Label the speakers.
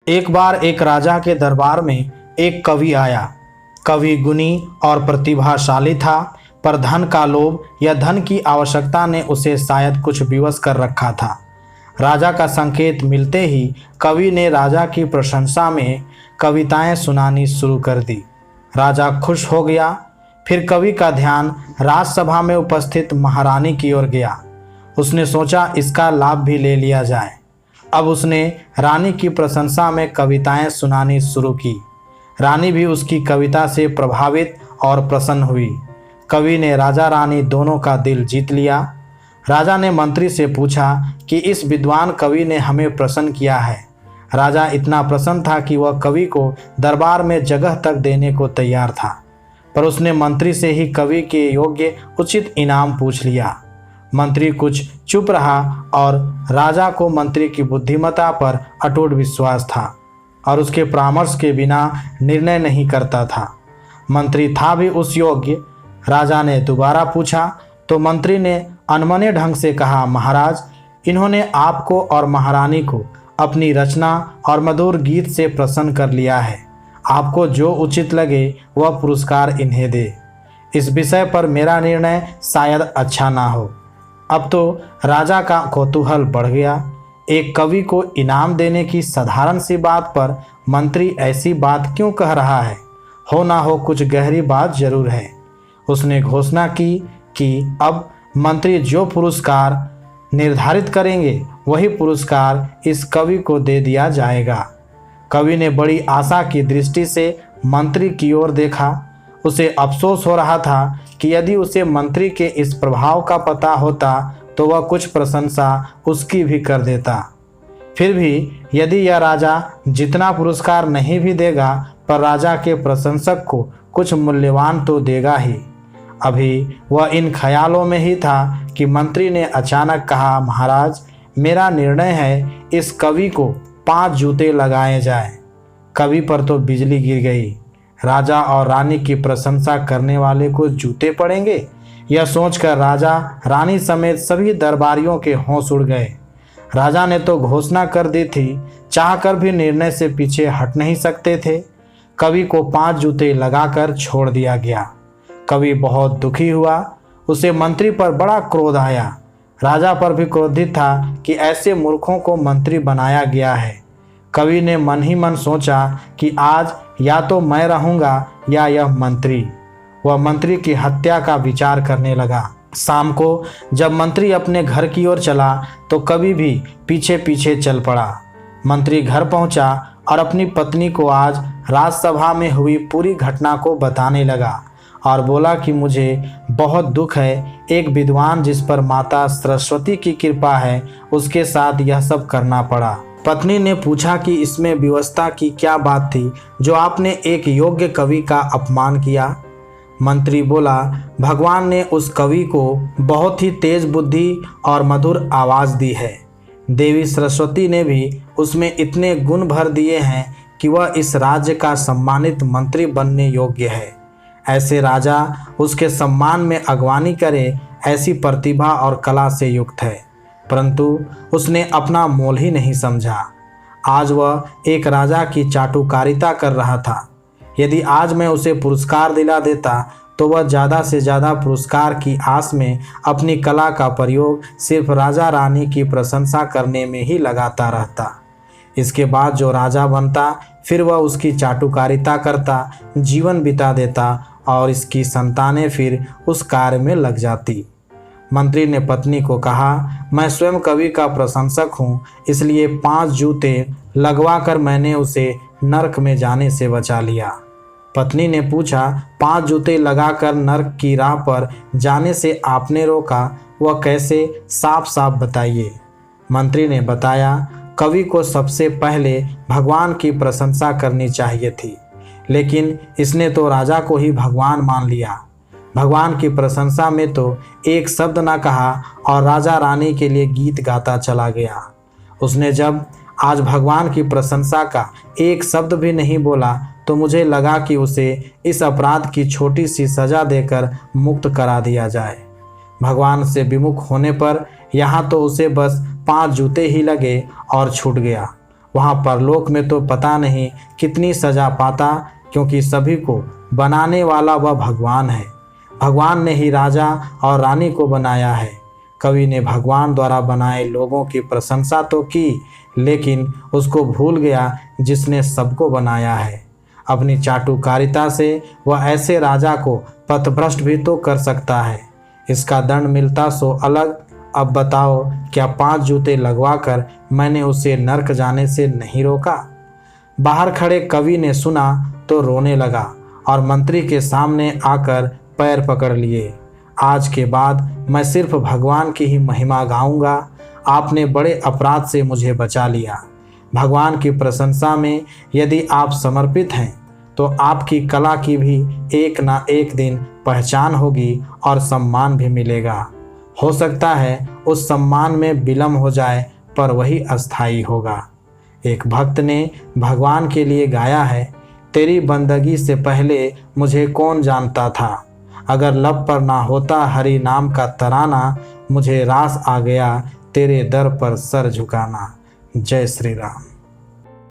Speaker 1: एक बार एक राजा के दरबार में एक कवि आया। कवि गुणी और प्रतिभाशाली था, पर धन का लोभ या धन की आवश्यकता ने उसे शायद कुछ विवश कर रखा था। राजा का संकेत मिलते ही कवि ने राजा की प्रशंसा में कविताएं सुनानी शुरू कर दी। राजा खुश हो गया। फिर कवि का ध्यान राजसभा में उपस्थित महारानी की ओर गया। उसने सोचा इसका लाभ भी ले लिया जाए। अब उसने रानी की प्रशंसा में कविताएं सुनानी शुरू की। रानी भी उसकी कविता से प्रभावित और प्रसन्न हुई। कवि ने राजा रानी दोनों का दिल जीत लिया। राजा ने मंत्री से पूछा कि इस विद्वान कवि ने हमें प्रसन्न किया है। राजा इतना प्रसन्न था कि वह कवि को दरबार में जगह तक देने को तैयार था, पर उसने मंत्री से ही कवि के योग्य उचित इनाम पूछ लिया। मंत्री कुछ चुप रहा और राजा को मंत्री की बुद्धिमत्ता पर अटूट विश्वास था और उसके परामर्श के बिना निर्णय नहीं करता था। मंत्री था भी उस योग्य। राजा ने दोबारा पूछा तो मंत्री ने अनमने ढंग से कहा, महाराज, इन्होंने आपको और महारानी को अपनी रचना और मधुर गीत से प्रसन्न कर लिया है। आपको जो उचित लगे वह पुरस्कार इन्हें दे। इस विषय पर मेरा निर्णय शायद अच्छा ना हो। अब तो राजा का कौतूहल बढ़ गया। एक कवि को इनाम देने की साधारण सी बात पर मंत्री ऐसी बात क्यों कह रहा है? हो ना हो कुछ गहरी बात जरूर है। उसने घोषणा की कि अब मंत्री जो पुरस्कार निर्धारित करेंगे वही पुरस्कार इस कवि को दे दिया जाएगा। कवि ने बड़ी आशा की दृष्टि से मंत्री की ओर देखा। उसे अफसोस हो रहा था कि यदि उसे मंत्री के इस प्रभाव का पता होता तो वह कुछ प्रशंसा उसकी भी कर देता। फिर भी यदि यह राजा जितना पुरस्कार नहीं भी देगा, पर राजा के प्रशंसक को कुछ मूल्यवान तो देगा ही। अभी वह इन ख्यालों में ही था कि मंत्री ने अचानक कहा, महाराज, मेरा निर्णय है इस कवि को 5 जूते लगाए जाएं। कवि पर तो बिजली गिर गई। राजा और रानी की प्रशंसा करने वाले को जूते पड़ेंगे, यह सोचकर राजा रानी समेत सभी दरबारियों के होश उड़ गए। राजा ने तो घोषणा कर दी थी, चाहकर भी निर्णय से पीछे हट नहीं सकते थे। कवि को 5 जूते लगाकर छोड़ दिया गया। कवि बहुत दुखी हुआ। उसे मंत्री पर बड़ा क्रोध आया। राजा पर भी क्रोधित था कि ऐसे मूर्खों को मंत्री बनाया गया है। कवि ने मन ही मन सोचा कि आज या तो मैं रहूंगा या यह मंत्री। वह मंत्री की हत्या का विचार करने लगा। शाम को जब मंत्री अपने घर की ओर चला तो कवि भी पीछे पीछे चल पड़ा। मंत्री घर पहुंचा और अपनी पत्नी को आज राजसभा में हुई पूरी घटना को बताने लगा और बोला कि मुझे बहुत दुख है। एक विद्वान जिस पर माता सरस्वती की कृपा है, उसके साथ यह सब करना पड़ा। पत्नी ने पूछा कि इसमें विवशता की क्या बात थी जो आपने एक योग्य कवि का अपमान किया? मंत्री बोला, भगवान ने उस कवि को बहुत ही तेज बुद्धि और मधुर आवाज़ दी है। देवी सरस्वती ने भी उसमें इतने गुण भर दिए हैं कि वह इस राज्य का सम्मानित मंत्री बनने योग्य है। ऐसे राजा उसके सम्मान में अगवानी करे, ऐसी प्रतिभा और कला से युक्त है, परंतु उसने अपना मोल ही नहीं समझा। आज वह एक राजा की चाटुकारिता कर रहा था। यदि आज मैं उसे पुरस्कार दिला देता तो वह ज़्यादा से ज़्यादा पुरस्कार की आस में अपनी कला का प्रयोग सिर्फ राजा रानी की प्रशंसा करने में ही लगाता रहता। इसके बाद जो राजा बनता फिर वह उसकी चाटुकारिता करता, जीवन बिता देता और इसकी संतानें फिर उस कार्य में लग जाती। मंत्री ने पत्नी को कहा, मैं स्वयं कवि का प्रशंसक हूँ, इसलिए 5 जूते लगवाकर मैंने उसे नरक में जाने से बचा लिया। पत्नी ने पूछा, 5 जूते लगाकर नरक की राह पर जाने से आपने रोका, वह कैसे? साफ साफ बताइए। मंत्री ने बताया, कवि को सबसे पहले भगवान की प्रशंसा करनी चाहिए थी, लेकिन इसने तो राजा को ही भगवान मान लिया। भगवान की प्रशंसा में तो एक शब्द ना कहा और राजा रानी के लिए गीत गाता चला गया। उसने जब आज भगवान की प्रशंसा का एक शब्द भी नहीं बोला तो मुझे लगा कि उसे इस अपराध की छोटी सी सजा देकर मुक्त करा दिया जाए। भगवान से विमुख होने पर यहाँ तो उसे बस 5 जूते ही लगे और छूट गया। वहाँ परलोक में तो पता नहीं कितनी सजा पाता, क्योंकि सभी को बनाने वाला वह भगवान है। भगवान ने ही राजा और रानी को बनाया है। कवि ने भगवान द्वारा बनाए लोगों की प्रशंसा तो की, लेकिन उसको भूल गया जिसने सबको बनाया है। अपनी चाटुकारिता से वह ऐसे राजा को पथभ्रष्ट भी तो कर सकता है। इसका दंड मिलता सो अलग। अब बताओ, क्या 5 जूते लगवाकर मैंने उसे नर्क जाने से नहीं रोका? बाहर खड़े कवि ने सुना तो रोने लगा और मंत्री के सामने आकर पैर पकड़ लिए। आज के बाद मैं सिर्फ भगवान की ही महिमा गाऊंगा। आपने बड़े अपराध से मुझे बचा लिया। भगवान की प्रशंसा में यदि आप समर्पित हैं तो आपकी कला की भी एक ना एक दिन पहचान होगी और सम्मान भी मिलेगा। हो सकता है उस सम्मान में विलम्ब हो जाए, पर वही अस्थाई होगा। एक भक्त ने भगवान के लिए गाया है, तेरी बंदगी से पहले मुझे कौन जानता था। अगर लब पर ना होता हरि नाम का तराना, मुझे रास आ गया तेरे दर पर सर झुकाना। जय श्री राम।